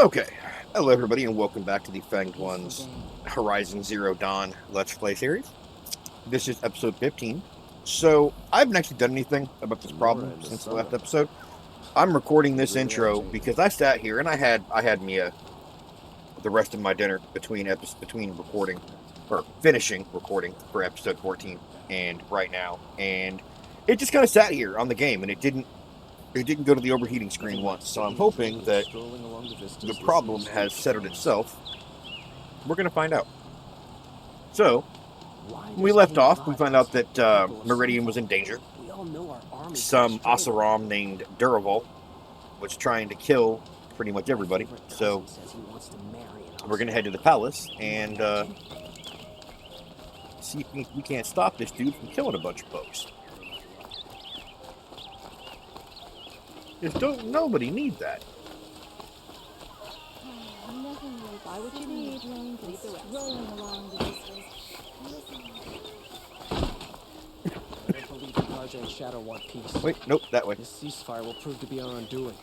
Okay, hello everybody and welcome back to the Fanged One's Horizon Zero Dawn Let's Play series. This is episode 15. So, I haven't actually done anything about this problem since the last episode. I'm recording this intro because I sat here and I had me the rest of my dinner between recording or finishing recording for episode 14 and right now, and it just kind of sat here on the game and it didn't go to the overheating screen once. So I'm hoping that the problem has settled itself. We're going to find out. So, when we left off, we found out that Meridian was in danger. Some Oseram named Duraval was trying to kill pretty much everybody. So, we're going to head to the palace and see if we can't stop this dude from killing a bunch of folks. Just don't nobody need that. Buy what you need, leave the rest. Rolling along the distance. I don't believe the Raja and Shadow want peace. Wait, nope, that way. This ceasefire will prove to be our undoing.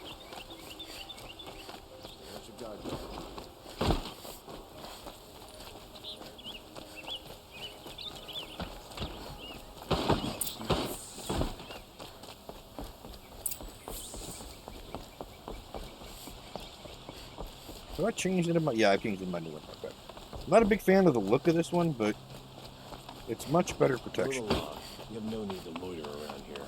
There's your guard. So I changed it in my... Yeah, I changed it in my new one. Okay. I'm not a big fan of the look of this one, but it's much better protection. You have no need to loiter around here.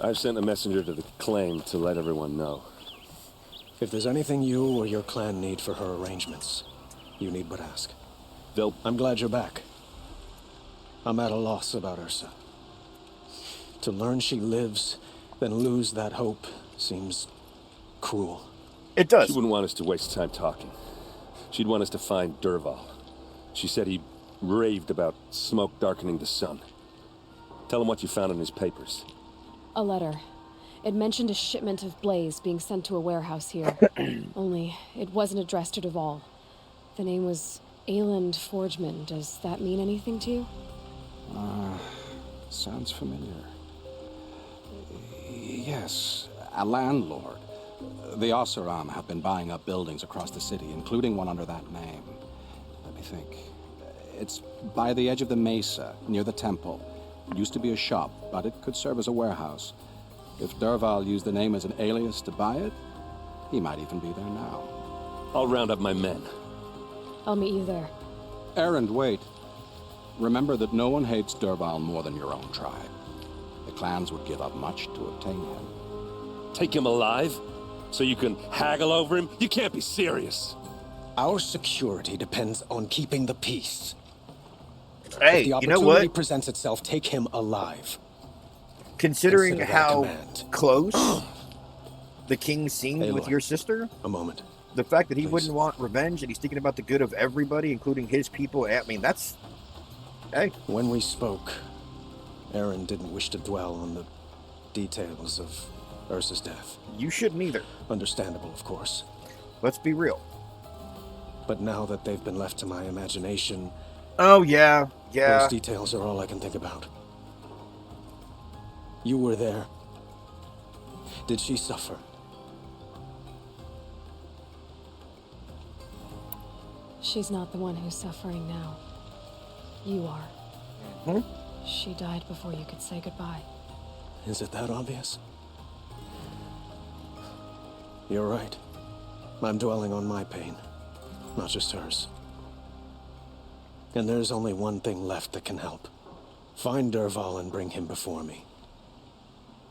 I've sent a messenger to the claim to let everyone know. If there's anything you or your clan need for her arrangements, you need but ask. I'm glad you're back. I'm at a loss about Ursa. To learn she lives, then lose that hope seems cruel. It does. She wouldn't want us to waste time talking. She'd want us to find Durval. She said he raved about smoke darkening the sun. Tell him what you found in his papers. A letter. It mentioned a shipment of blaze being sent to a warehouse here. Only, it wasn't addressed to Durval. The name was Errend Forgeman. Does that mean anything to you? Sounds familiar. Yes, a landlord. The Oseram have been buying up buildings across the city, including one under that name. Let me think. It's by the edge of the mesa, near the temple. It used to be a shop, but it could serve as a warehouse. If Durval used the name as an alias to buy it, he might even be there now. I'll round up my men. I'll meet you there. Errend, wait. Remember that no one hates Durval more than your own tribe. The clans would give up much to obtain him. Take him alive? So you can haggle over him? You can't be serious. Our security depends on keeping the peace. Hey, If the you know opportunity what? presents itself, take him alive. Considering Consider that how command. close the king seemed Hey, with Lord. your sister, A moment. the fact that he Please. wouldn't want revenge and he's thinking about the good of everybody, including his people, I mean, that's... Hey, When we spoke, Aaron didn't wish to dwell on the details of Ursa's death. you shouldn't either. Understandable, of course. Let's be real. But now that they've been left to my imagination, Oh, yeah, yeah. those details are all I can think about. You were there. Did she suffer? She's not the one who's suffering now. You are. Hmm? She died before you could say goodbye. Is it that obvious? You're right. I'm dwelling on my pain, not just hers. And there's only one thing left that can help. Find Durval and bring him before me.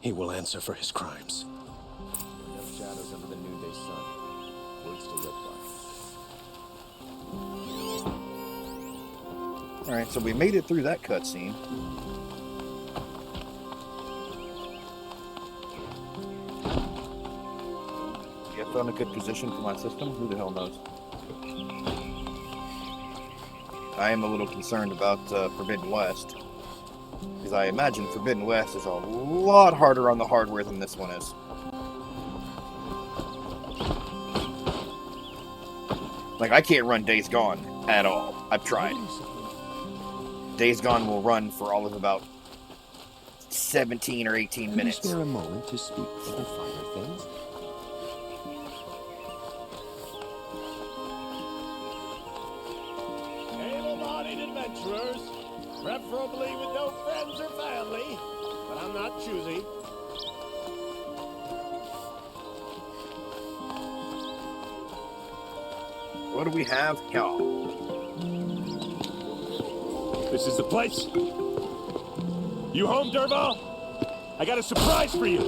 He will answer for his crimes. Enough shadows under the noonday sun. Words to live by. Alright, so we made it through that cutscene. Yeah, I found a good position for my system. Who the hell knows? I am a little concerned about Forbidden West. Because I imagine Forbidden West is a lot harder on the hardware than this one is. Like, I can't run Days Gone at all. I've tried. Days Gone will run for all of about 17 or 18 Can you minutes. spare a moment to speak of the finer things? Able-bodied adventurers, preferably with no friends or family, but I'm not choosy. What do we have? Y'all. This is the place. You home, Derval? I got a surprise for you.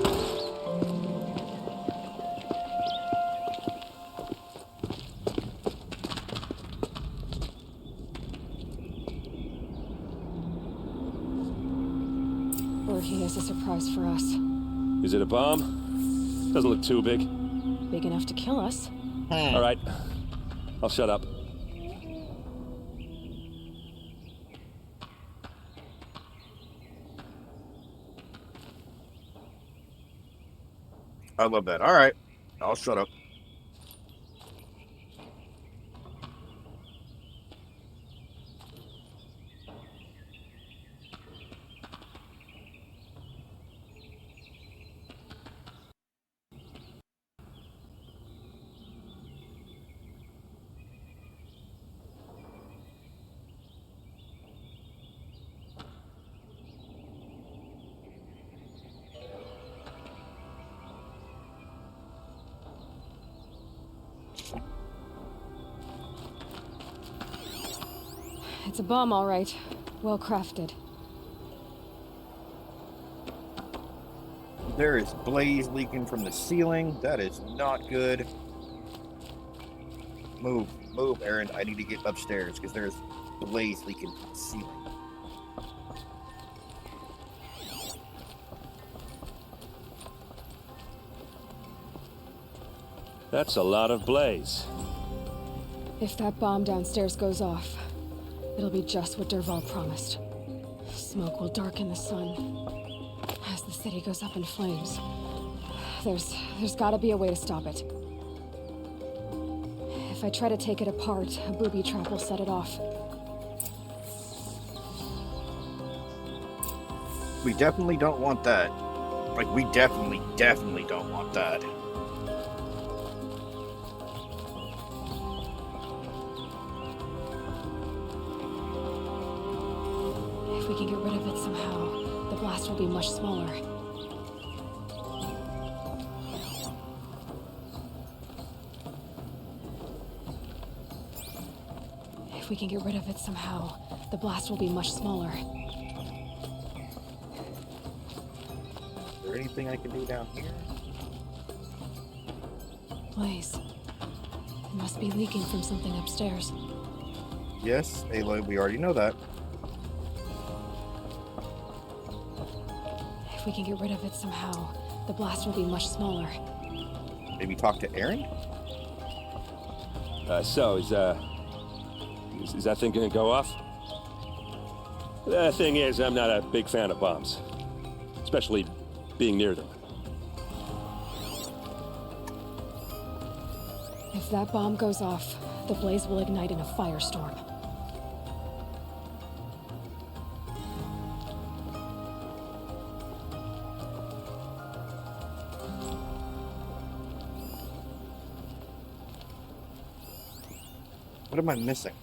Or he has a surprise for us. Is it a bomb? Doesn't look too big. Big enough to kill us. All right. I'll shut up. I love that. All right. I'll shut up. It's a bomb, all right. Well crafted. There is blaze leaking from the ceiling. That is not good. Move, Errend. I need to get upstairs because there's blaze leaking from the ceiling. That's a lot of blaze. If that bomb downstairs goes off, it'll be just what Derval promised. Smoke will darken the sun as the city goes up in flames. There's gotta be a way to stop it. If I try to take it apart, a booby trap will set it off. We definitely don't want that. Like, we definitely don't want that. If we can get rid of it somehow, the blast will be much smaller. If we can get rid of it somehow, the blast will be much smaller. Is there anything I can do down here? Blaze. It must be leaking from something upstairs. Yes, Aloy, we already know that. If we can get rid of it somehow, the blast will be much smaller. Maybe talk to Errend? Is that thing gonna go off? The thing is, I'm not a big fan of bombs. Especially being near them. If that bomb goes off, the blaze will ignite in a firestorm. What am I missing?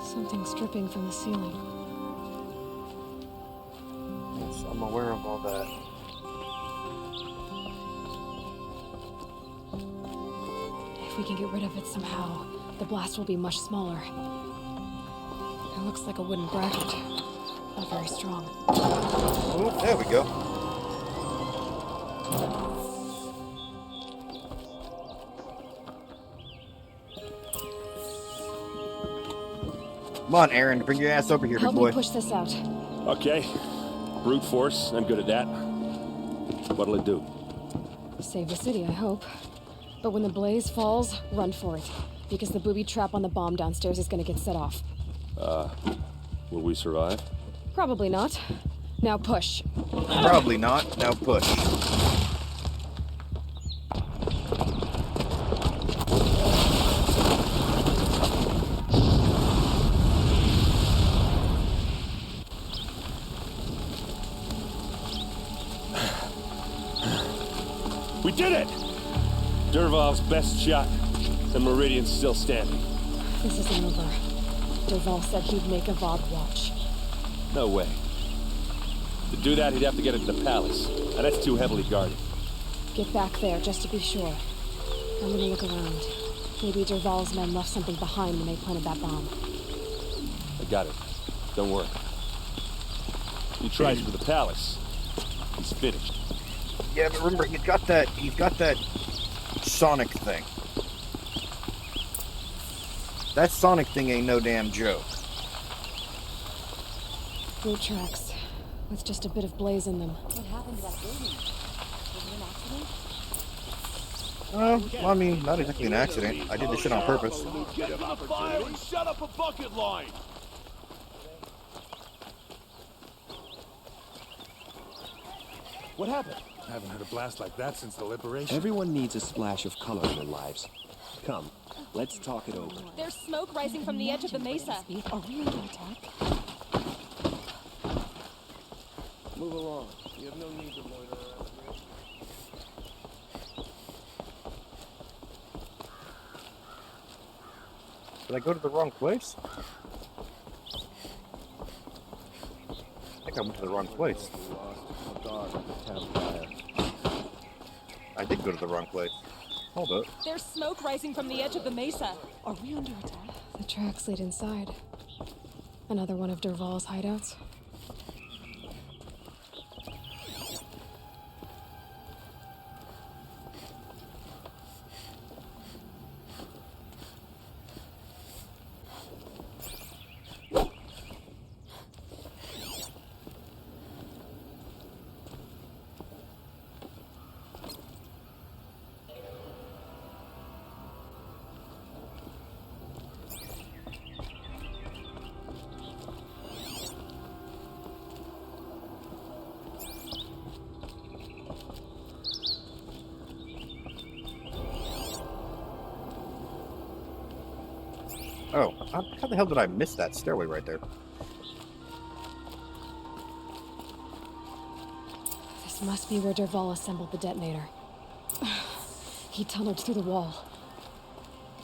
Something's dripping from the ceiling. Yes, I'm aware of all that. If we can get rid of it somehow, the blast will be much smaller. It looks like a wooden bracket. Not very strong. Oh, there we go. Come on, Errend, bring your ass over here, Help big me boy. push this out. Okay. Brute force, I'm good at that. What'll it do? Save the city, I hope. But when the blaze falls, run for it. because the booby trap on the bomb downstairs is gonna get set off. Will we survive? Probably not. Now push. Probably not. Now push. We did it! Dervahl's best shot, and Meridian's still standing. This isn't over. Dervahl said he'd make a VOD watch. No way. To do that, he'd have to get into the palace, and that's too heavily guarded. Get back there, just to be sure. I'm gonna look around. Maybe Dervahl's men left something behind when they planted that bomb. I got it. Don't worry. He tries for the palace. He's finished. Yeah, but remember, he's got that sonic thing. That sonic thing ain't no damn joke. Boot tracks, with just a bit of blaze in them. What happened to that building? Was it an accident? Well, I mean, not exactly an accident. I did this shit on purpose. Get to the fire and shut up a bucket line! What happened? I haven't heard a blast like that since the liberation. Everyone needs a splash of color in their lives. Come, let's talk it over. There's smoke rising from the edge of the mesa. Are we under attack? Move along. You have no need to loiter around here. Did I go to the wrong place? I think I went to the wrong place. I did go to the wrong place. Hold up. There's smoke rising from the edge of the mesa. Are we under attack? The tracks lead inside. Another one of Dervahl's hideouts. Oh, how the hell did I miss that stairway right there? This must be where Dervahl assembled the detonator. He tunneled through the wall.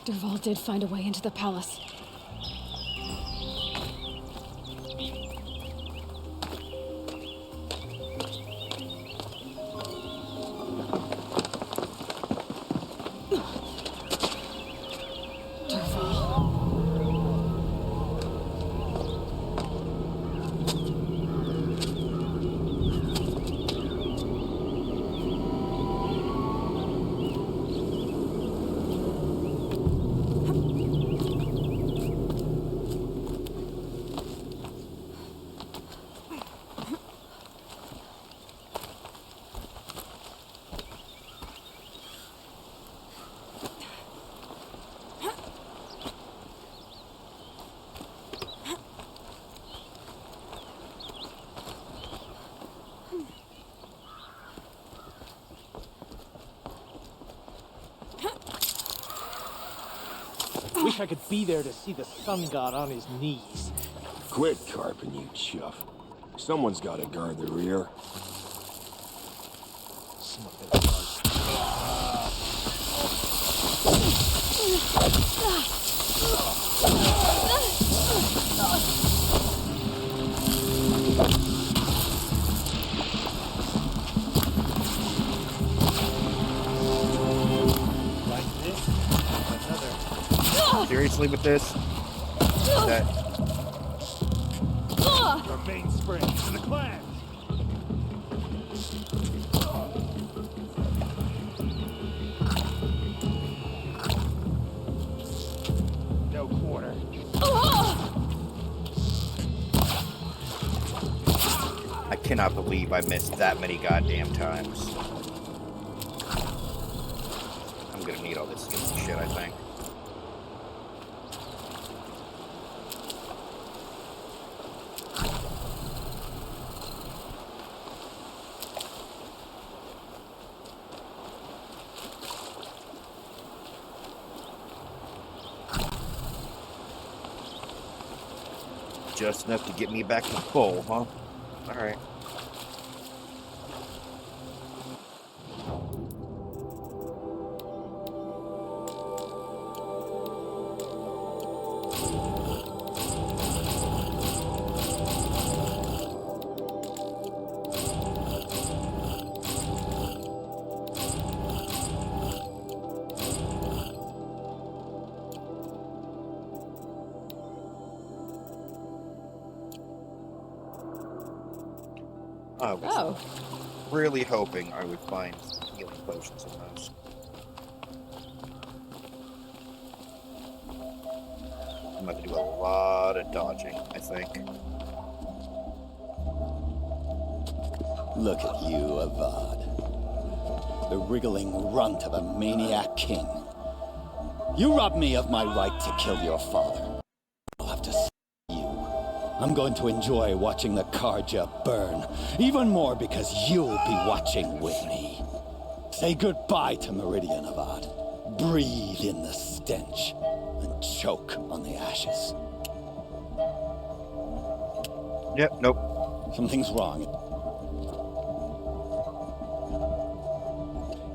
Dervahl did find a way into the palace. Wish I could be there to see the sun god on his knees. Quit carping, you chuff. Someone's got to guard the rear. Seriously with this? That Your mainspring to the clan! No quarter. I cannot believe I missed that many goddamn times. I'm gonna need all this shit, I think. Just enough to get me back to full, huh? Alright. I was really hoping I would find healing potions in those. I'm about to do a lot of dodging, I think. Look at you, Avad. The wriggling runt of a maniac king. You robbed me of my right to kill your father. I'll have to see you. I'm going to enjoy watching the Karja burn. Even more because you'll be watching with me. Say goodbye to Meridian, Avad. Breathe in the stench. And choke on the ashes. Yep, nope. Something's wrong.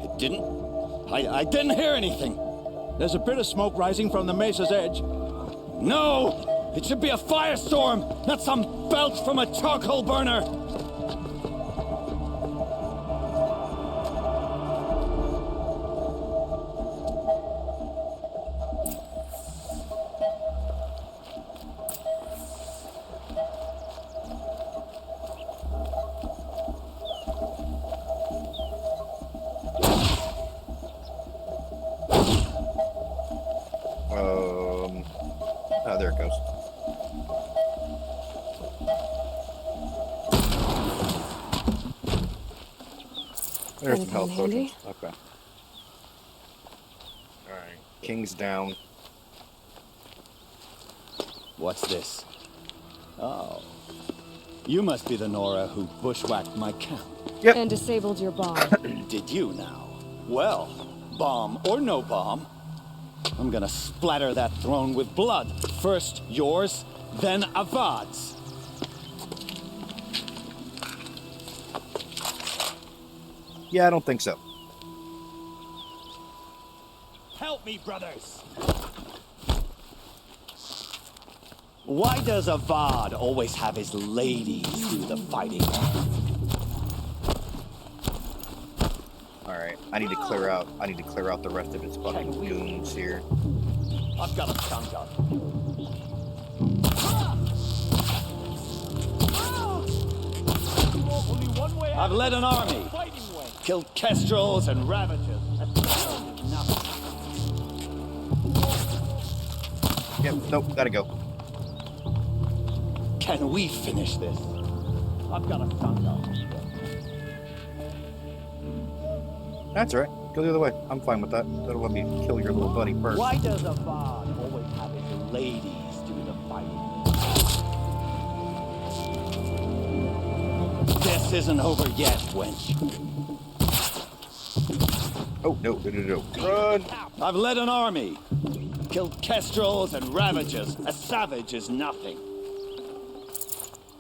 It didn't? I didn't hear anything. There's a bit of smoke rising from the mesa's edge. No! It should be a firestorm, not some belch from a charcoal burner! Oh, there it goes. There's some health potions. Okay. Alright. King's down. What's this? Oh. You must be the Nora who bushwhacked my camp. Yep. And disabled your bomb. Did you now? Well, bomb or no bomb, I'm gonna splatter that throne with blood. First yours, then Avad's. Yeah, I don't think so. Help me, brothers! Why does Avad always have his ladies do the fighting? Alright, I need to clear out the rest of his fucking goons here. I've got a chunk up. I've led an army. Killed kestrels and ravagers. Yep, nope, gotta go. Can we finish this? I've got a chunk up. That's alright. Go the other way. I'm fine with that. That'll let me kill your little buddy first. Why does Avad always have his ladies do the fighting? This isn't over yet, wench. Oh, no. Run! I've led an army. Killed kestrels and ravagers. A savage is nothing.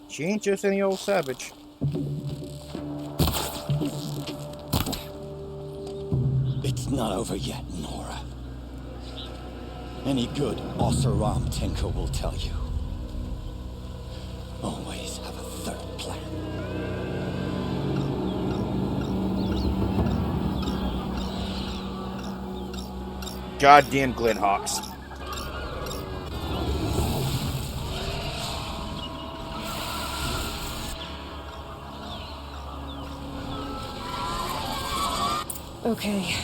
She ain't just any old savage. It's not over yet, Nora. Any good Oseram tinker will tell you. Always have a third plan. Goddamn Glenhawks. Okay.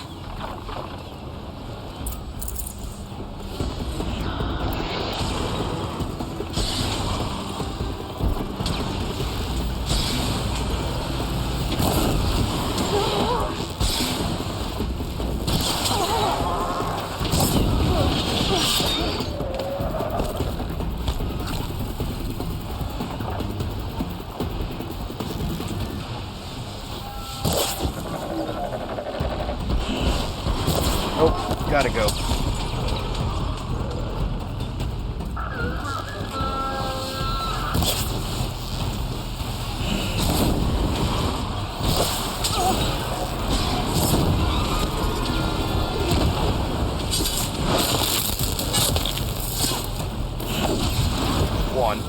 Gotta go. One.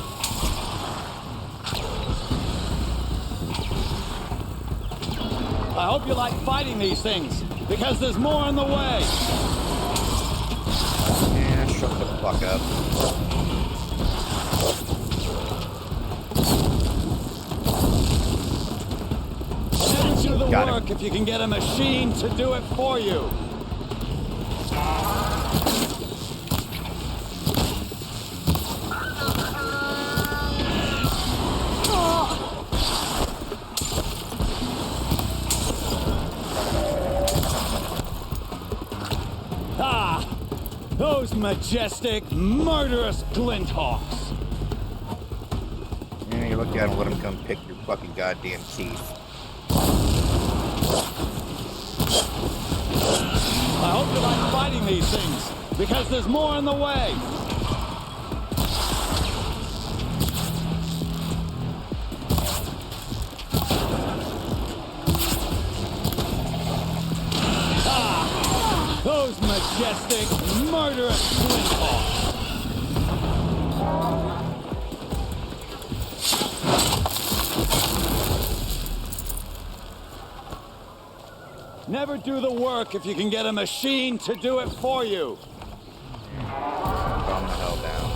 I hope you like fighting these things, because there's more on the way. Yeah, shut the fuck up. Never do the Got work if you can get a machine to do it for you. Ah! Those majestic, murderous glinthawks! Yeah, you look at him, let him come pick your fucking goddamn teeth. I hope you like fighting these things, because there's more on the way. Ah! Those majestic, murderous glinthawks! Never do the work if you can get a machine to do it for you. Calm the hell down.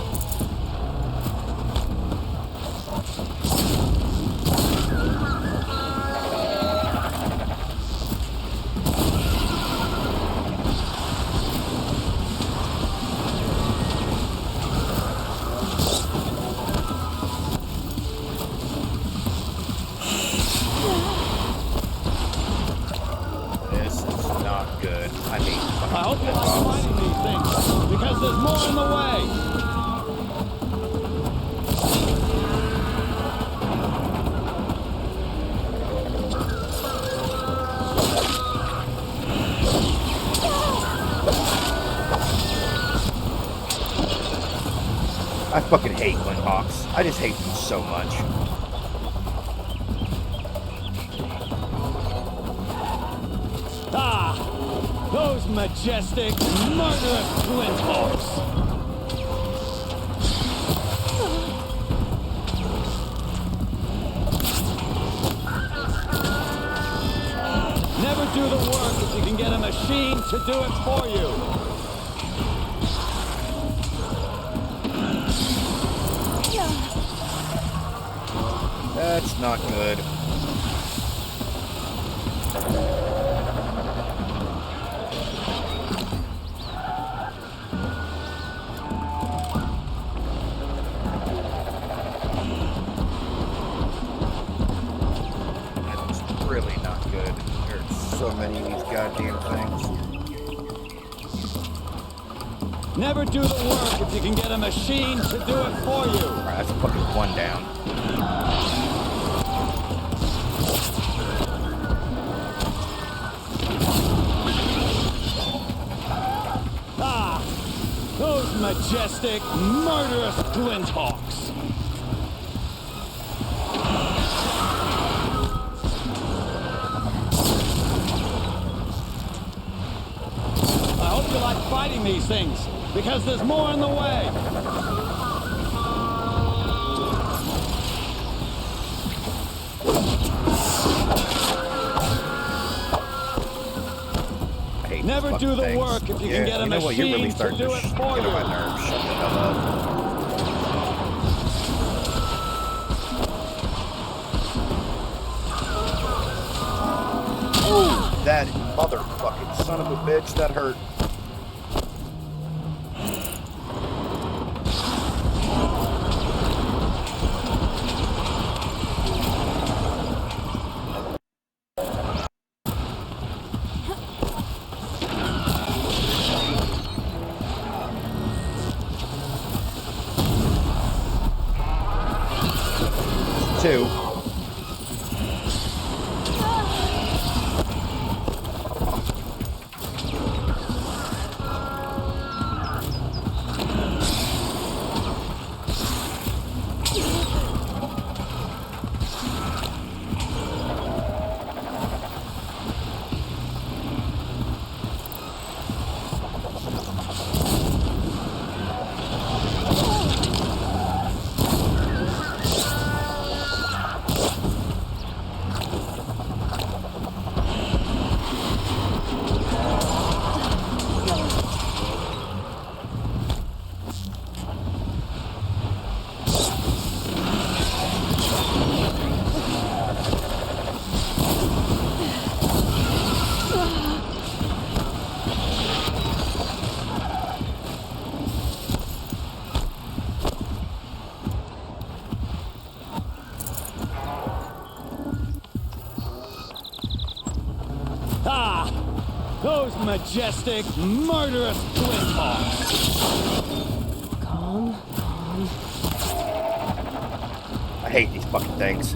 This is not good. I hate fucking I hope you like glinthawks. fighting these things, because there's more on the way. I fucking hate glinthawks. I just hate them so much. Ah! Those majestic, murderous glinthawks! Never do the work if you can get a machine to do it for you. That's not good. That's really not good. There's so many of these goddamn things. Never do the work if you can get a machine to do it for you. Alright, that's fucking one down. Ah! Those majestic, murderous glinthawks! I hope you like fighting these things, because there's more on the way. I hate Never these do fucking the things. work if you Yeah, can get a you know what? You're really machine to starting do to it get for on you. my nerves. Shut the hell up. Oh, that motherfucking son of a bitch, that hurt. Two. Ah! Those majestic, murderous glinthawks! Calm, calm. I hate these fucking things.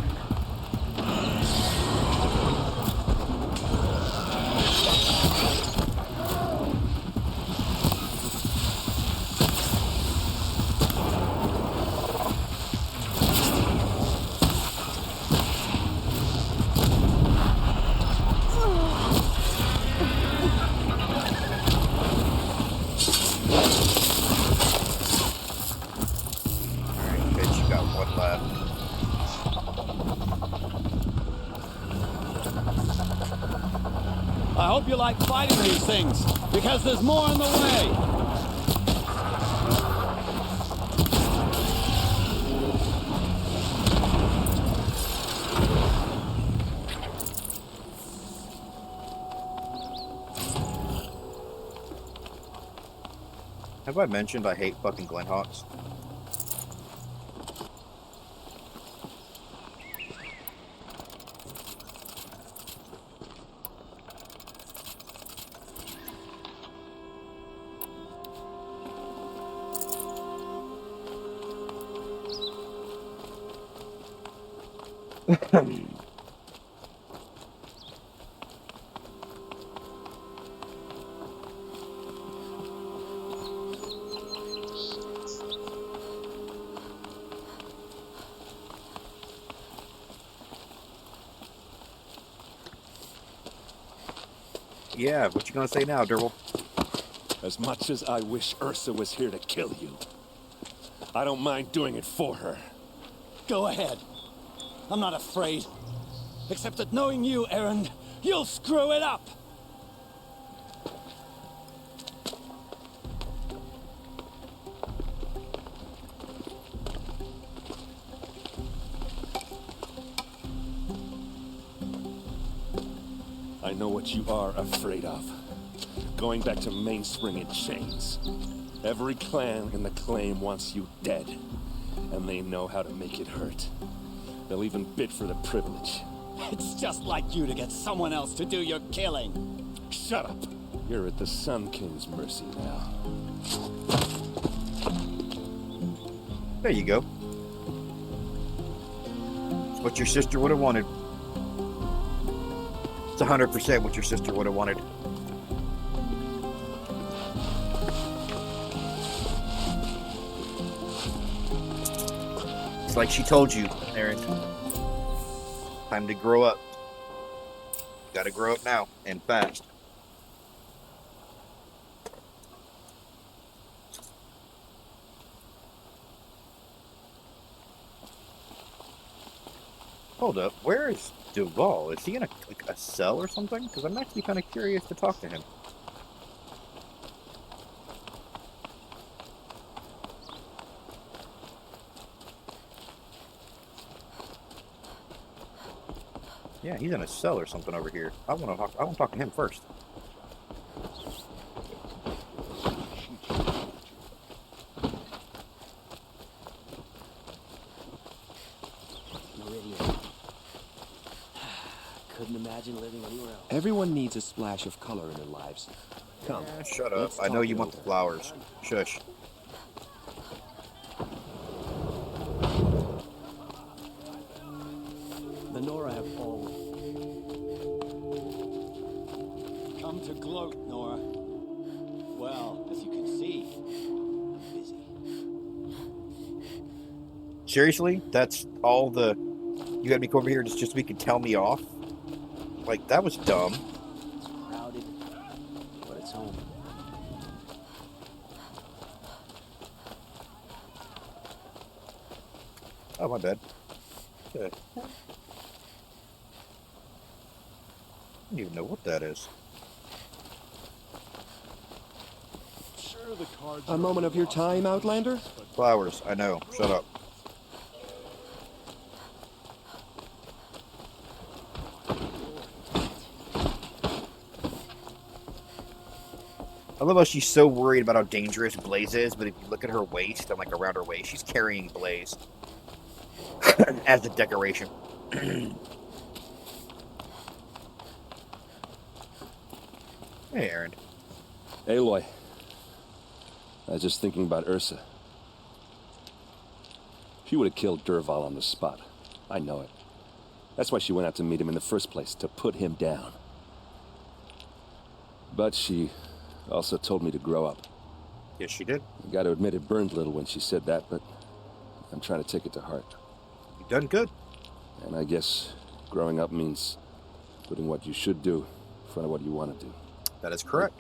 I hope you like fighting these things, because there's more in the way. Have I mentioned I hate fucking Glenhawks? Yeah, what you gonna say now, Durble? As much as I wish Ursa was here to kill you, I don't mind doing it for her. Go ahead. I'm not afraid. Except that knowing you, Errend, you'll screw it up! I know what you are afraid of. Going back to Mainspring in chains. Every clan in the claim wants you dead. And they know how to make it hurt. They'll even bid for the privilege. It's just like you to get someone else to do your killing. Shut up! You're at the Sun King's mercy now. There you go. It's what your sister would have wanted. It's 100% what your sister would have wanted. It's like she told you, Errend. Time to grow up. Gotta grow up now, and fast. Hold up, where is Duval? Is he in a cell or something? Because I'm actually kind of curious to talk to him. Yeah, he's in a cell or something over here. I want to talk to him first. Meridian. Couldn't imagine living anywhere else. Everyone needs a splash of color in their lives. Come. Yeah, shut up. I know you want the flowers. Shush. The Nora have fallen. Come to gloat, Nora. Well, as you can see, I'm busy. Seriously? That's all the... You had me come over here just so we could tell me off? Like, that was dumb. It's crowded, but it's home. Oh, my bad. I don't even know what that is. A moment of your time, Outlander? Flowers, I know. Shut up. I love how she's so worried about how dangerous Blaze is, but if you look at her waist and like around her waist, she's carrying Blaze as a decoration. Hey, Errend. Aloy. I was just thinking about Ursa. She would have killed Durval on the spot. I know it. That's why she went out to meet him in the first place, to put him down. But she also told me to grow up. Yes, she did. I got to admit it burned a little when she said that, but I'm trying to take it to heart. You've done good. And I guess growing up means putting what you should do in front of what you want to do. That is correct.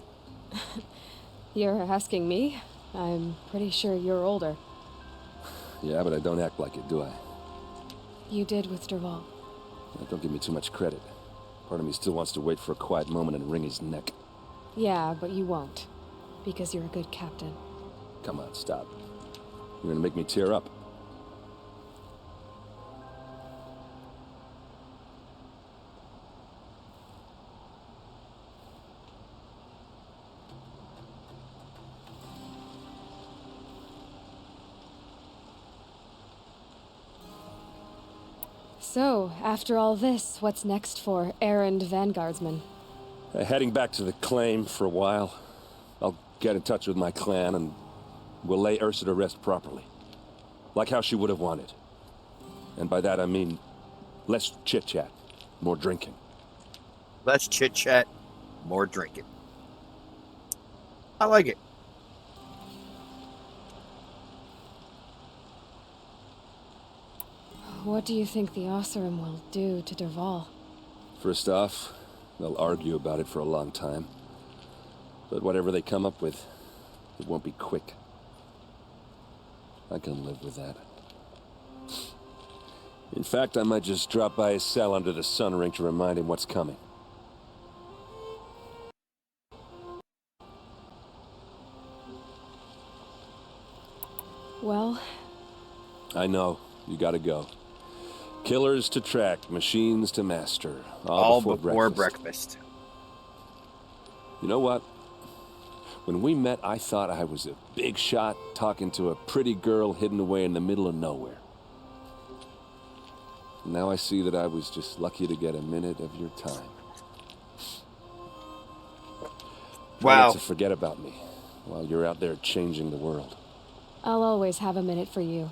You're asking me? I'm pretty sure you're older. Yeah, but I don't act like it, do I? You did with Durval. Don't give me too much credit. Part of me still wants to wait for a quiet moment and wring his neck. Yeah, but you won't. Because you're a good captain. Come on, stop. You're gonna make me tear up. So, after all this, what's next for Errend Vanguardsman? Heading back to the claim for a while. I'll get in touch with my clan and we'll lay Ursa to rest properly. Like how she would have wanted. And by that I mean less chit-chat, more drinking. Less chit-chat, more drinking. I like it. What do you think the Oseram will do to Durval? First off, they'll argue about it for a long time. But whatever they come up with, it won't be quick. I can live with that. In fact, I might just drop by his cell under the sun ring to remind him what's coming. Well... I know. You gotta go. Killers to track, machines to master. All before breakfast. You know what? When we met, I thought I was a big shot talking to a pretty girl hidden away in the middle of nowhere. Now I see that I was just lucky to get a minute of your time. Try not to forget about me while you're out there changing the world. I'll always have a minute for you.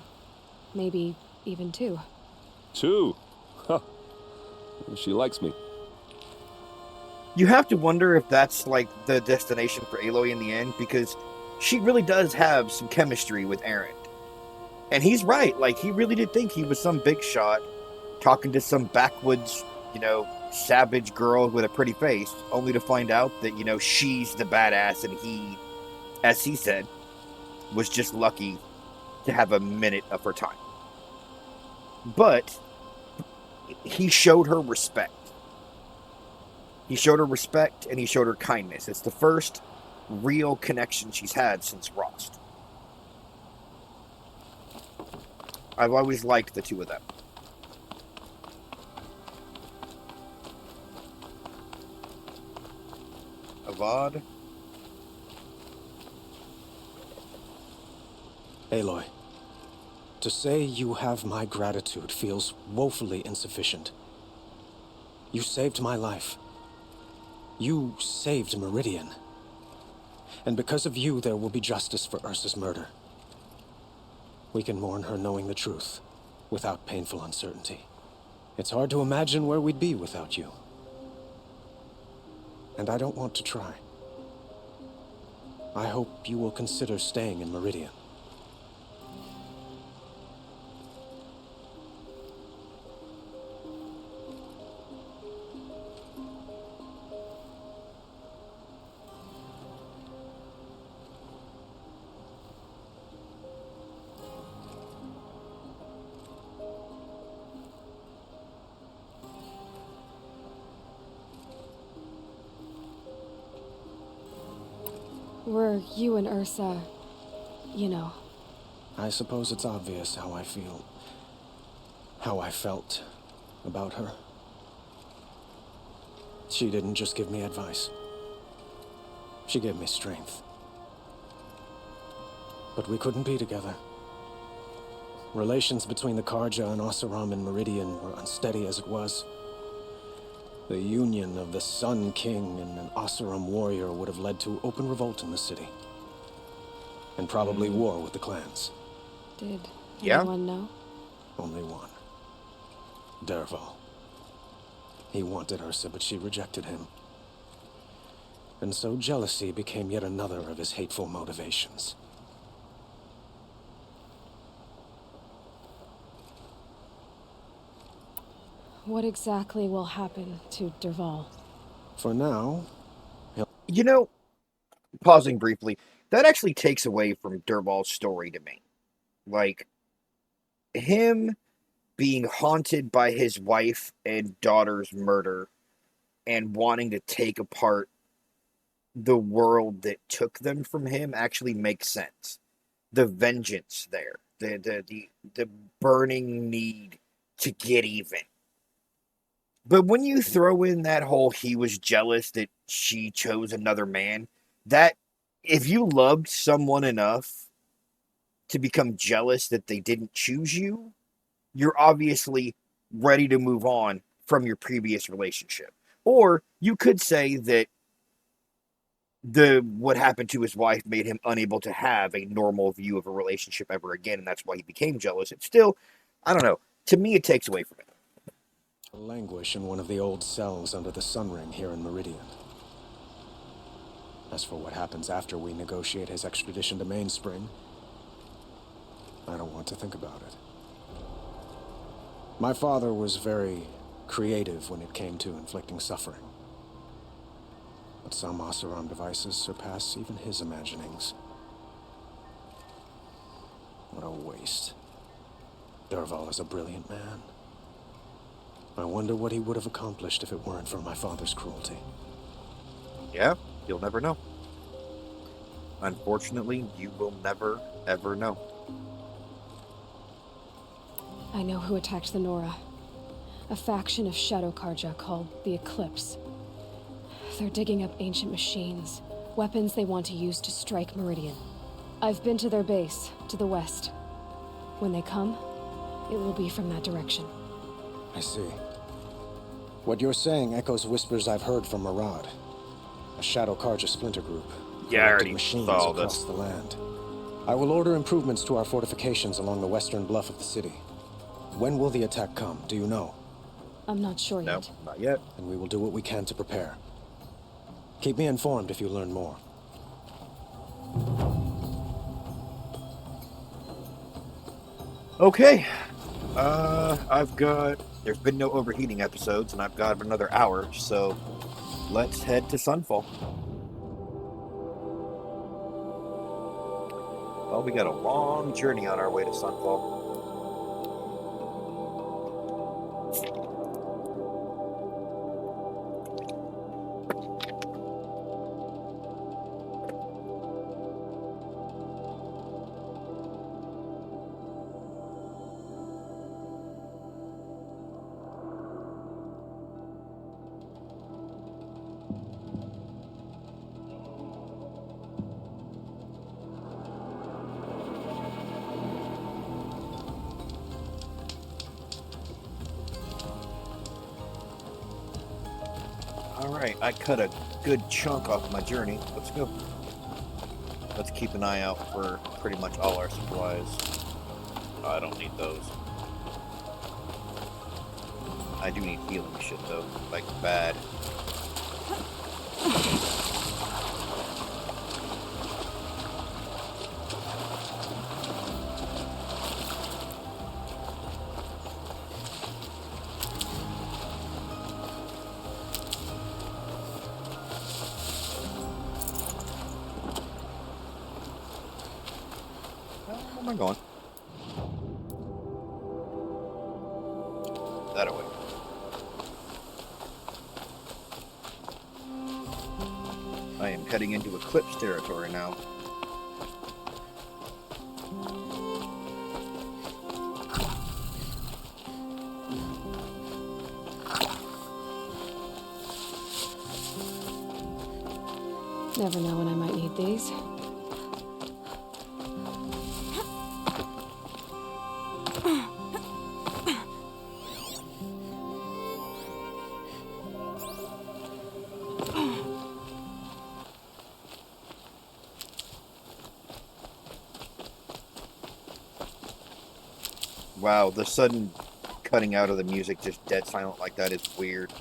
Maybe even two. Two? Huh. She likes me. You have to wonder if that's like the destination for Aloy in the end, because she really does have some chemistry with Errend. And he's right, like he really did think he was some big shot talking to some backwoods, savage girl with a pretty face, only to find out that, she's the badass and he, as he said, was just lucky to have a minute of her time. But he showed her respect. He showed her respect and he showed her kindness. It's the first real connection she's had since Rost. I've always liked the two of them. Avad. Aloy, to say you have my gratitude feels woefully insufficient. You saved my life. You saved Meridian. And because of you, there will be justice for Ursa's murder. We can mourn her knowing the truth, without painful uncertainty. It's hard to imagine where we'd be without you. And I don't want to try. I hope you will consider staying in Meridian. Were you and Ursa, I suppose it's obvious how I feel. How I felt about her. She didn't just give me advice. She gave me strength. But we couldn't be together. Relations between the Karja and Oseram and Meridian were unsteady as it was. The union of the Sun King and an Oseram warrior would have led to open revolt in the city. And probably war with the clans. Did Yeah? anyone know? Only one. Derval. He wanted Ursa, but she rejected him. And so jealousy became yet another of his hateful motivations. What exactly will happen to Derval? For now, You know, pausing briefly, that actually takes away from Derval's story to me. Like, him being haunted by his wife and daughter's murder and wanting to take apart the world that took them from him actually makes sense. The vengeance there, the burning need to get even. But when you throw in that whole he was jealous that she chose another man, that if you loved someone enough to become jealous that they didn't choose you, you're obviously ready to move on from your previous relationship. Or you could say that what happened to his wife made him unable to have a normal view of a relationship ever again, and that's why he became jealous. It's still, I don't know. To me, it takes away from it. languish in one of the old cells under the Sun Ring here in Meridian. As for what happens after we negotiate his extradition to Mainspring, I don't want to think about it. My father was very creative when it came to inflicting suffering. But some Oseram devices surpass even his imaginings. What a waste. Derval is a brilliant man. I wonder what he would have accomplished if it weren't for my father's cruelty. Yeah, you'll never know. Unfortunately, you will never, ever know. I know who attacked the Nora. A faction of Shadow Karja called the Eclipse. They're digging up ancient machines, weapons they want to use to strike Meridian. I've been to their base, to the west. When they come, it will be from that direction. I see. What you're saying echoes whispers I've heard from Murad, a Shadow Karja splinter group. Yeah, I already machines saw across this. the land. I will order improvements to our fortifications along the western bluff of the city. When will the attack come? Do you know? I'm not sure No, yet. not yet. And we will do what we can to prepare. Keep me informed if you learn more. Okay. There's been no overheating episodes, and I've got another hour, so let's head to Sunfall. Well, we got a long journey on our way to Sunfall. Alright, I cut a good chunk off my journey. Let's go. Let's keep an eye out for pretty much all our supplies. I don't need those. I do need healing shit though, like bad. Where am I going? That away. I am heading into Eclipse territory now. Never know when I might need these. Wow, the sudden cutting out of the music, just dead silent like that, is weird.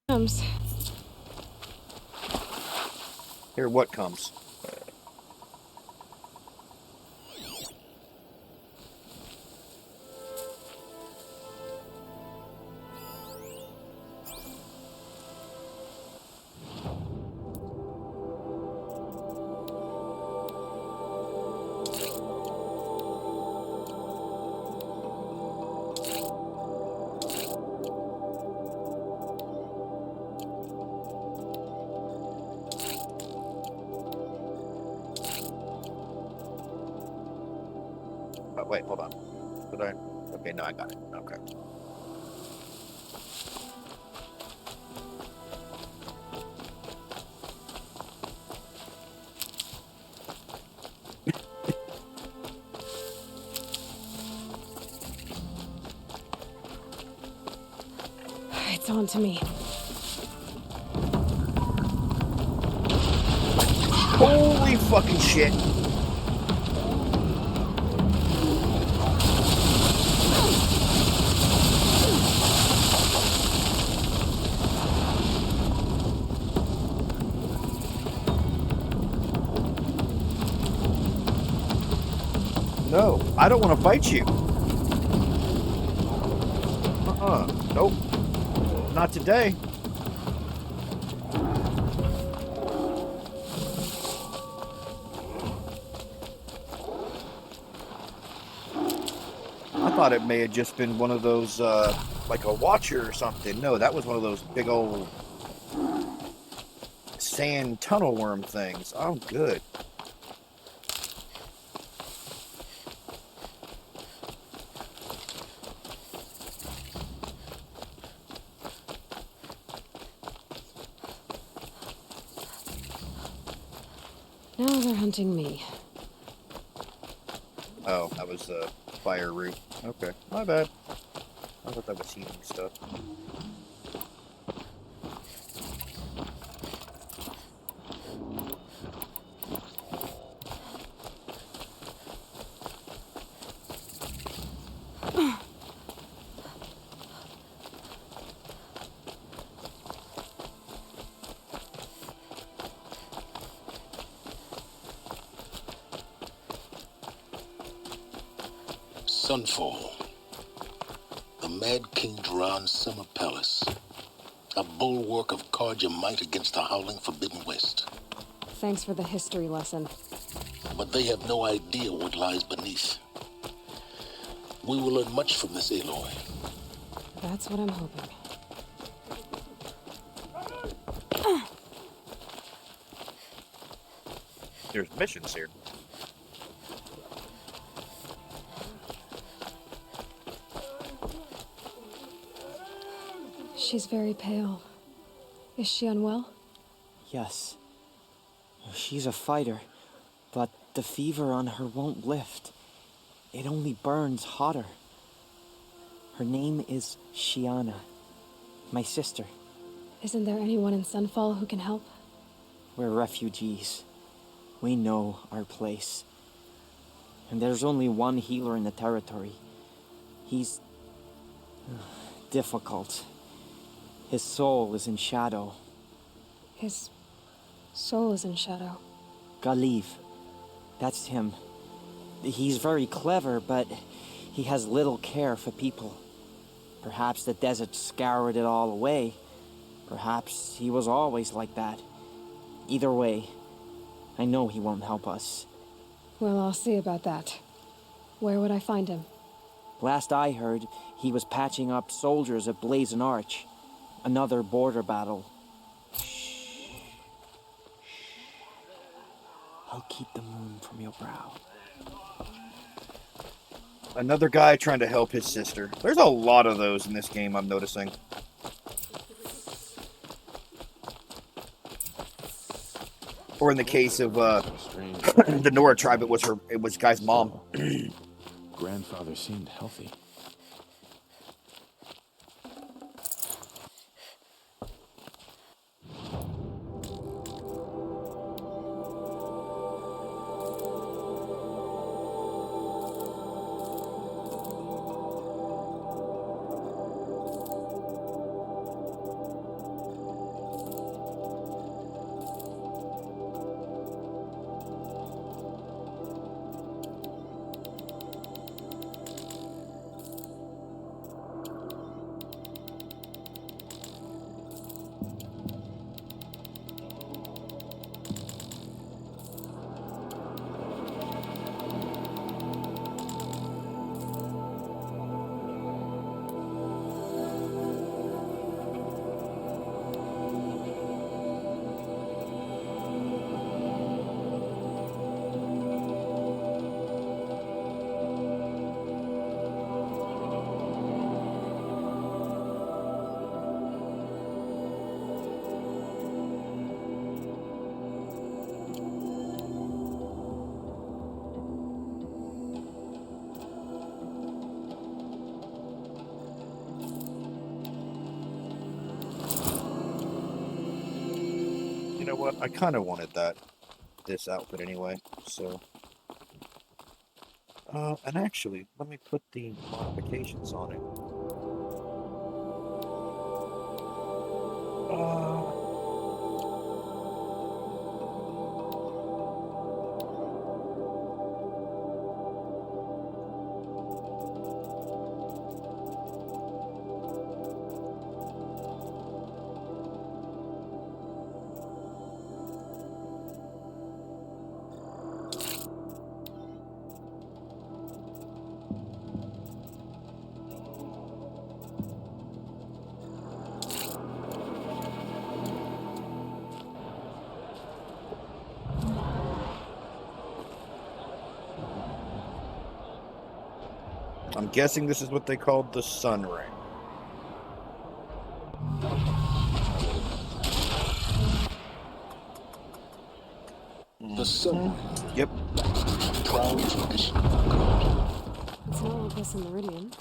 Comes. Here, what comes? Oh, wait, hold on. Did I? Okay, no, I got it. Okay. It's on to me. Holy fucking shit. No, I don't want to fight you. Nope. Not today. I thought it may have just been one of those, like a watcher or something. No, that was one of those big old sand tunnel worm things. Oh, good. Now they're hunting me. Oh, that was the fire root. Okay, my bad. I thought that was heating stuff. Sunfall. The Mad King Duran's summer palace. A bulwark of Carja might against the howling Forbidden West. Thanks for the history lesson. But they have no idea what lies beneath. We will learn much from this Aloy. That's what I'm hoping. There's missions here. She's very pale. Is she unwell? Yes. She's a fighter, but the fever on her won't lift. It only burns hotter. Her name is Shiana, my sister. Isn't there anyone in Sunfall who can help? We're refugees. We know our place. And there's only one healer in the territory. He's difficult. His soul is in shadow. His soul is in shadow. Galiv. That's him. He's very clever, but he has little care for people. Perhaps the desert scoured it all away. Perhaps he was always like that. Either way, I know he won't help us. Well, I'll see about that. Where would I find him? Last I heard, he was patching up soldiers at Blazon Arch. Another border battle. Shh. I'll keep the moon from your brow. Another guy trying to help his sister. There's a lot of those in this game, I'm noticing. Or in the case of the Nora tribe, it was Guy's mom. Grandfather seemed healthy. know what? I kind of wanted this outfit anyway, so... and actually, let me put the modifications on it. I'm guessing this is what they called the sun ring. The sun. Yep. Proud tradition. It's not like this in Meridian.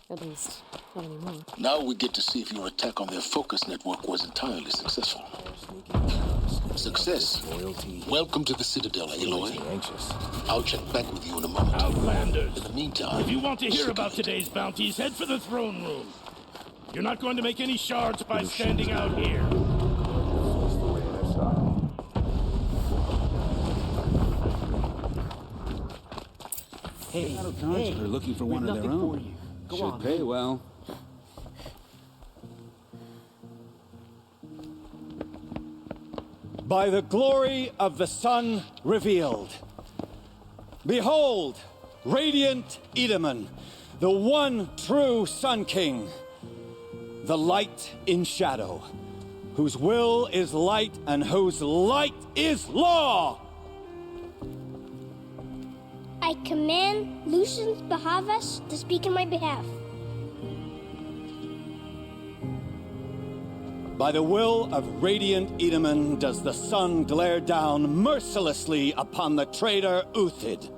At least, not anymore. Now we get to see if your attack on their focus network was entirely successful. Success. Welcome to the Citadel, Aloy. I'll check back with you in a moment. Outlanders. In the meantime... If you want to hear about today's bounties, head for the throne room. You're not going to make any shards by standing out here. Hey, they're looking for one of their own. Should pay well. By the glory of the sun revealed. Behold, radiant Edaman, the one true Sun King, the light in shadow, whose will is light and whose light is law. I command Lucius Bahavas to speak in my behalf. By the will of radiant Edaman does the sun glare down mercilessly upon the traitor Uthid.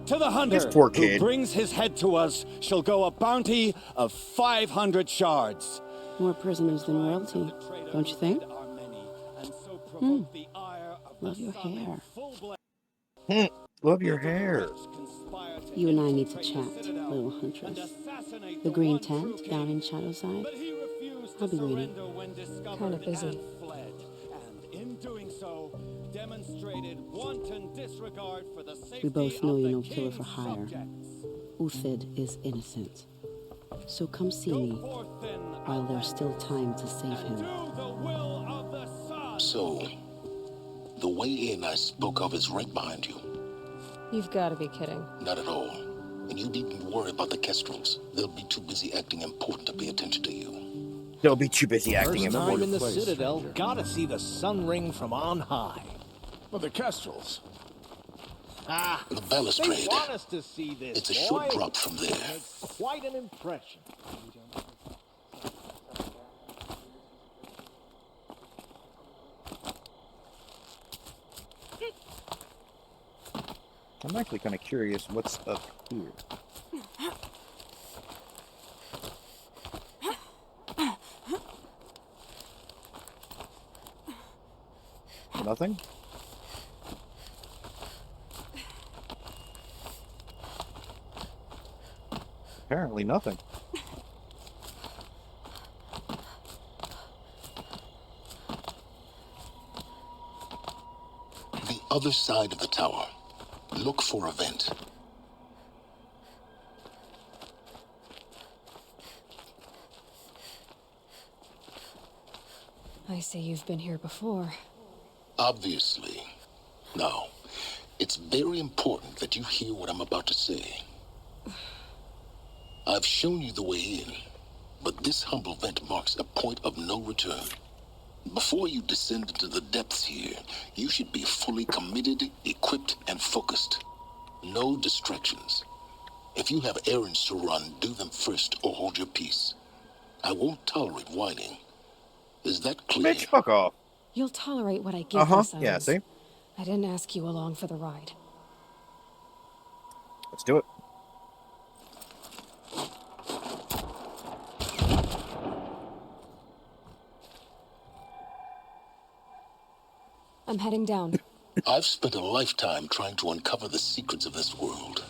To the hunter who brings his head to us shall go a bounty of 500 shards. More prisoners than royalty, don't you think? Love your hair. Love your hair. You and I need to chat, little huntress. The green tent down in Shadowside. I'll be waiting. Kind of busy. We both know you're no killer for hire. Uthid is innocent. So come see me while there's still time to save him. So, the way in I spoke of is right behind you. You've got to be kidding. Not at all. And you needn't worry about the Kestrels. They'll be too busy acting important to pay attention to you. They'll be too busy acting First time in the important. Citadel, gotta see the sun ring from on high. Well, the Kestrels. Ah, The balustrade. they want us to see this. It's a short boy. drop from there. Makes quite an impression. I'm actually kind of curious what's up here. Nothing? Apparently nothing. The other side of the tower. Look for a vent. I see you've been here before. Obviously. Now, it's very important that you hear what I'm about to say. I've shown you the way in, but this humble vent marks a point of no return. Before you descend into the depths here, you should be fully committed, equipped, and focused. No distractions. If you have errands to run, do them first or hold your peace. I won't tolerate whining. Is that clear? Bitch, fuck off. You'll tolerate what I give you, Silence. Yeah, see? I didn't ask you along for the ride. Let's do it. I'm heading down. I've spent a lifetime trying to uncover the secrets of this world.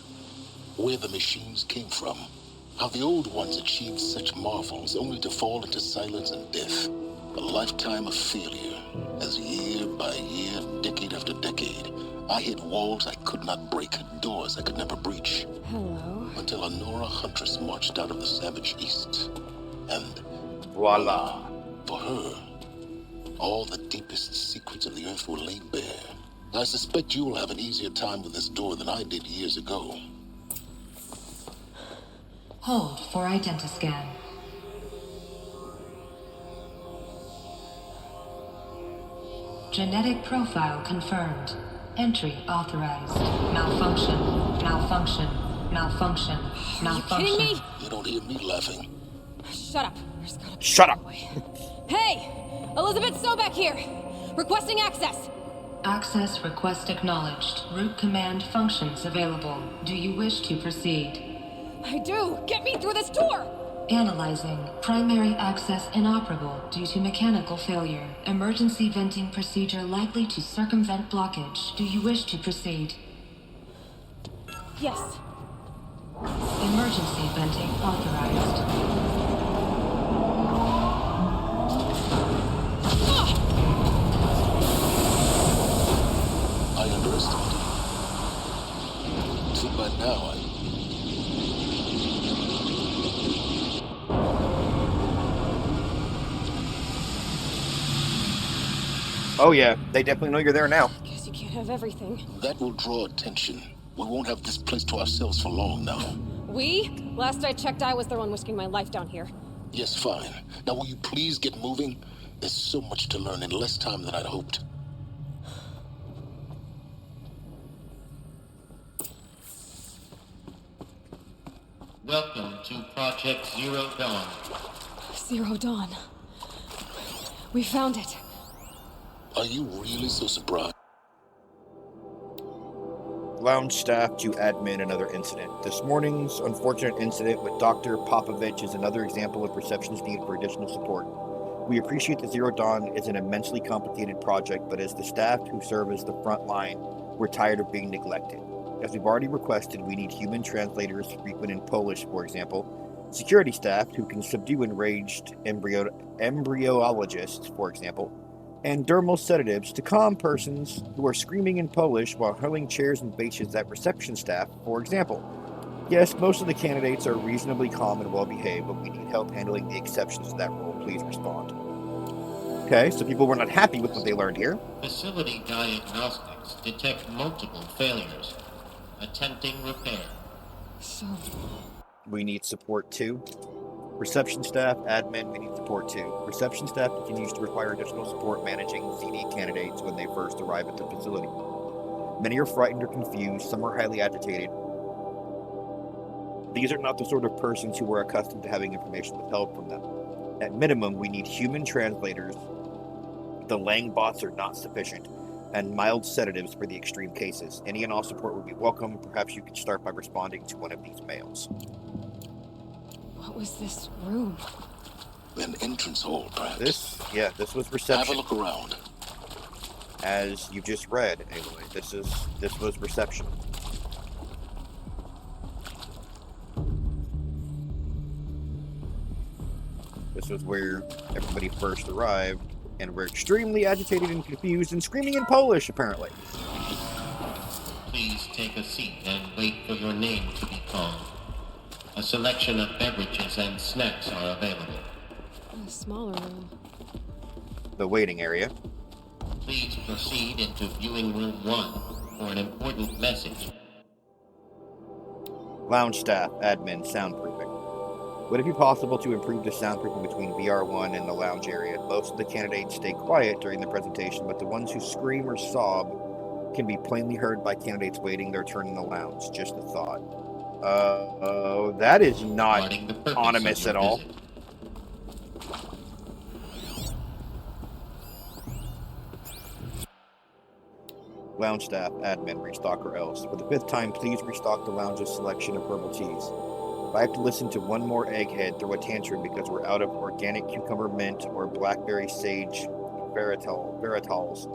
Where the machines came from. How the old ones achieved such marvels only to fall into silence and death. A lifetime of failure. As year by year, decade after decade, I hit walls I could not break, doors I could never breach. Hello. Until a Nora huntress marched out of the savage east. And voila. For her, all the deepest secrets of the earth were laid bare. I suspect you will have an easier time with this door than I did years ago. Hold for identiscan. Genetic profile confirmed. Entry authorized. Malfunction. Malfunction. Malfunction. Malfunction. Are you kidding me? You don't hear me laughing. Shut up. There's gotta be Shut up. Hey! Elizabeth Sobek here! Requesting access! Access request acknowledged. Root command functions available. Do you wish to proceed? I do! Get me through this door! Analyzing. Primary access inoperable due to mechanical failure. Emergency venting procedure likely to circumvent blockage. Do you wish to proceed? Yes. Emergency venting authorized. I underestimated you. See, by now, Oh yeah, they definitely know you're there now. Guess you can't have everything. That will draw attention. We won't have this place to ourselves for long now. We? Last I checked, I was the one risking my life down here. Yes, fine. Now will you please get moving? There's so much to learn in less time than I'd hoped. Welcome to Project Zero Dawn. Zero Dawn. We found it. Are you really so surprised? Lounge staff to admin another incident. This morning's unfortunate incident with Dr. Popovich is another example of reception's need for additional support. We appreciate that Zero Dawn is an immensely complicated project, but as the staff who serve as the front line, we're tired of being neglected. As we've already requested, we need human translators frequent in Polish, for example, security staff who can subdue enraged embryologists, for example, and dermal sedatives to calm persons who are screaming in Polish while hurling chairs and benches at reception staff, for example. Yes, most of the candidates are reasonably calm and well-behaved, but we need help handling the exceptions to that rule. Please respond. Okay, so people were not happy with what they learned here. Facility diagnostics detect multiple failures. Attempting repair. So... we need support too. Reception staff, admin, we need support too. Reception staff continues to require additional support managing CD candidates when they first arrive at the facility. Many are frightened or confused, some are highly agitated. These are not the sort of persons who are accustomed to having information withheld from them. At minimum, we need human translators. The Lang bots are not sufficient, and mild sedatives for the extreme cases. Any and all support would be welcome. Perhaps you could start by responding to one of these mails. What was this room? An entrance hall, perhaps. This was reception. Have a look around. As you just read, anyway, this was reception. This was where everybody first arrived, and were extremely agitated and confused and screaming in Polish, apparently. Please take a seat and wait for your name to be called. A selection of beverages and snacks are available. A smaller room. The waiting area. Please proceed into viewing room 1 for an important message. Lounge staff, admin, soundproofing. Would it be possible to improve the soundproofing between VR1 and the lounge area? Most of the candidates stay quiet during the presentation, but the ones who scream or sob can be plainly heard by candidates waiting their turn in the lounge. Just a thought. That is not ominous at all. Lounge staff, admin, restock or else. For the 5th time, please restock the lounge's selection of herbal teas. If I have to listen to one more egghead throw a tantrum because we're out of organic cucumber mint or blackberry sage Veritals.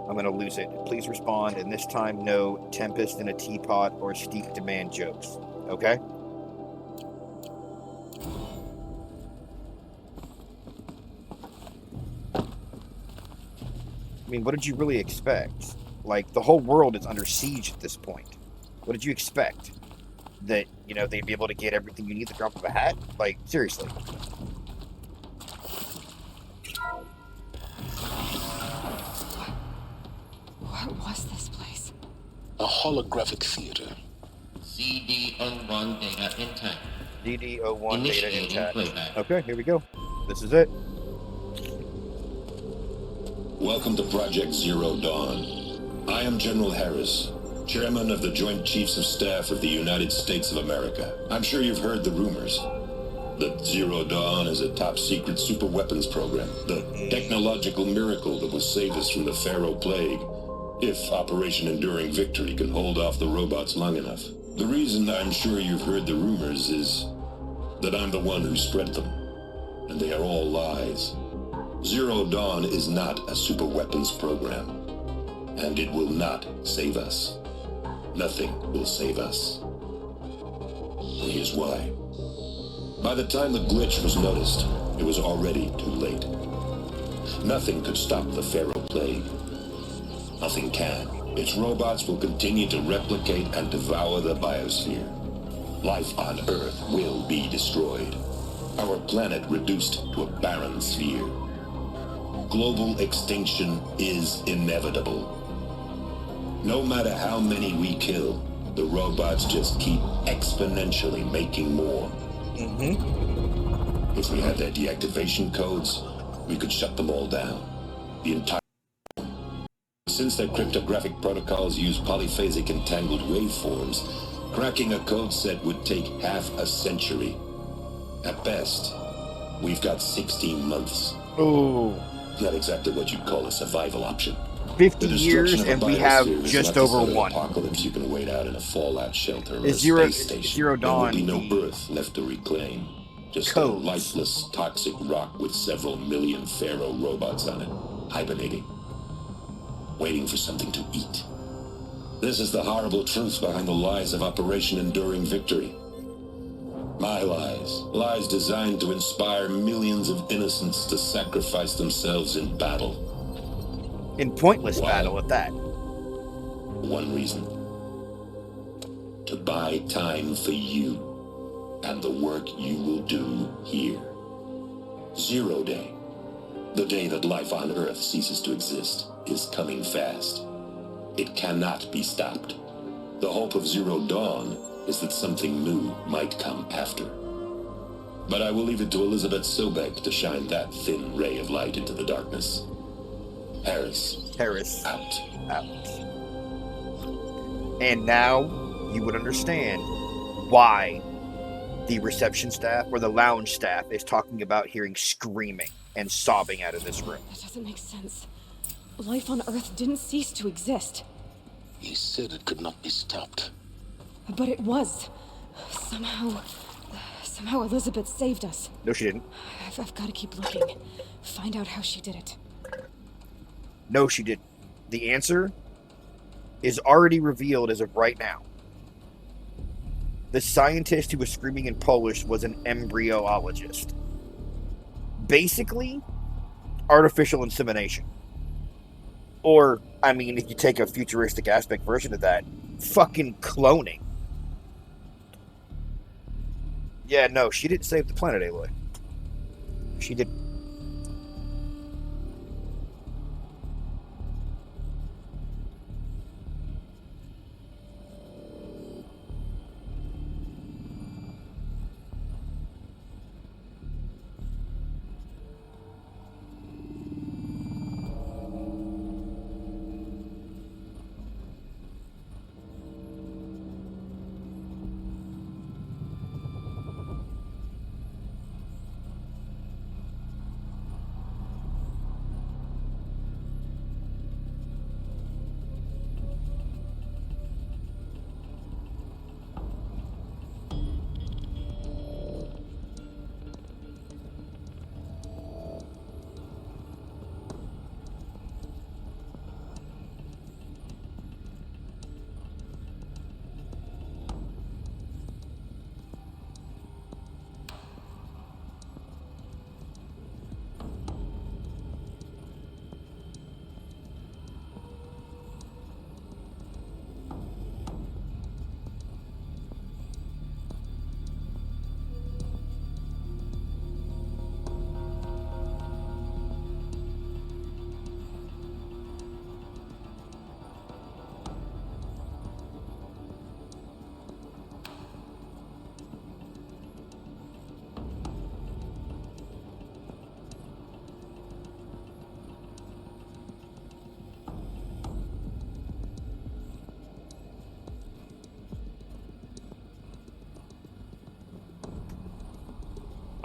I'm gonna lose it. Please respond, and this time no tempest in a teapot or steep demand jokes. Okay? I mean, what did you really expect? Like, the whole world is under siege at this point. What did you expect? That, you know, they'd be able to get everything you need at the drop of a hat? Like, seriously. What was this place? A holographic theater. CD01 data intact. DD01 data intact. Playback. Okay, here we go. This is it. Welcome to Project Zero Dawn. I am General Harris, Chairman of the Joint Chiefs of Staff of the United States of America. I'm sure you've heard the rumors that Zero Dawn is a top-secret superweapons program, the technological miracle that will save us from the Pharaoh Plague, if Operation Enduring Victory can hold off the robots long enough. The reason I'm sure you've heard the rumors is that I'm the one who spread them, and they are all lies. Zero Dawn is not a superweapons program, and it will not save us. Nothing will save us. And here's why. By the time the glitch was noticed, it was already too late. Nothing could stop the Pharaoh Plague. Nothing can. Its robots will continue to replicate and devour the biosphere. Life on Earth will be destroyed. Our planet reduced to a barren sphere. Global extinction is inevitable. No matter how many we kill, the robots just keep exponentially making more. If we had their deactivation codes, we could shut them all down. The entire... Since their cryptographic protocols use polyphasic entangled waveforms, cracking a code set would take half a century. At best, we've got 16 months. Oh. Not exactly what you'd call a survival option. 50 years, and we have just over one. Apocalypse you can wait out in a fallout shelter or a Zero space station. Dawn. There will be no Earth left to reclaim. Just a lifeless, toxic rock with several million Pharaoh robots on it, hibernating, waiting for something to eat. This is the horrible truth behind the lies of Operation Enduring Victory. My lies. Lies designed to inspire millions of innocents to sacrifice themselves in battle. In pointless battle at that. One reason. To buy time for you and the work you will do here. Zero Day. The day that life on Earth ceases to exist is coming fast. It cannot be stopped. The hope of Zero Dawn is that something new might come after. But I will leave it to Elizabeth Sobek to shine that thin ray of light into the darkness. Harris. Out. And now you would understand why the reception staff or the lounge staff is talking about hearing screaming and sobbing out of this room. That doesn't make sense. Life on Earth didn't cease to exist. He said it could not be stopped. But it was. Somehow Elizabeth saved us. No, she didn't. I've got to keep looking. Find out how she did it. No, she didn't. The answer is already revealed as of right now. The scientist who was screaming in Polish was an embryologist. Basically, artificial insemination. Or, I mean, if you take a futuristic aspect version of that, fucking cloning. Yeah, no, she didn't save the planet, Aloy. She did.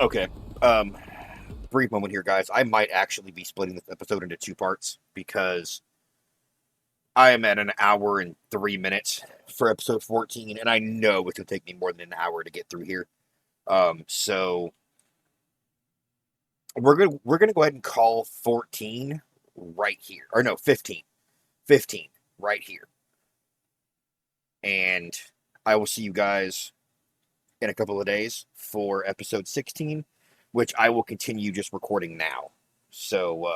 Okay. Brief moment here, guys. I might actually be splitting this episode into 2 parts because I am at 1 hour and 3 minutes for episode 14, and I know it's going to take me more than an hour to get through here. So we're gonna go ahead and call 14 right here, or no, 15 right here, and I will see you guys in a couple of days for episode 16, which I will continue just recording now. So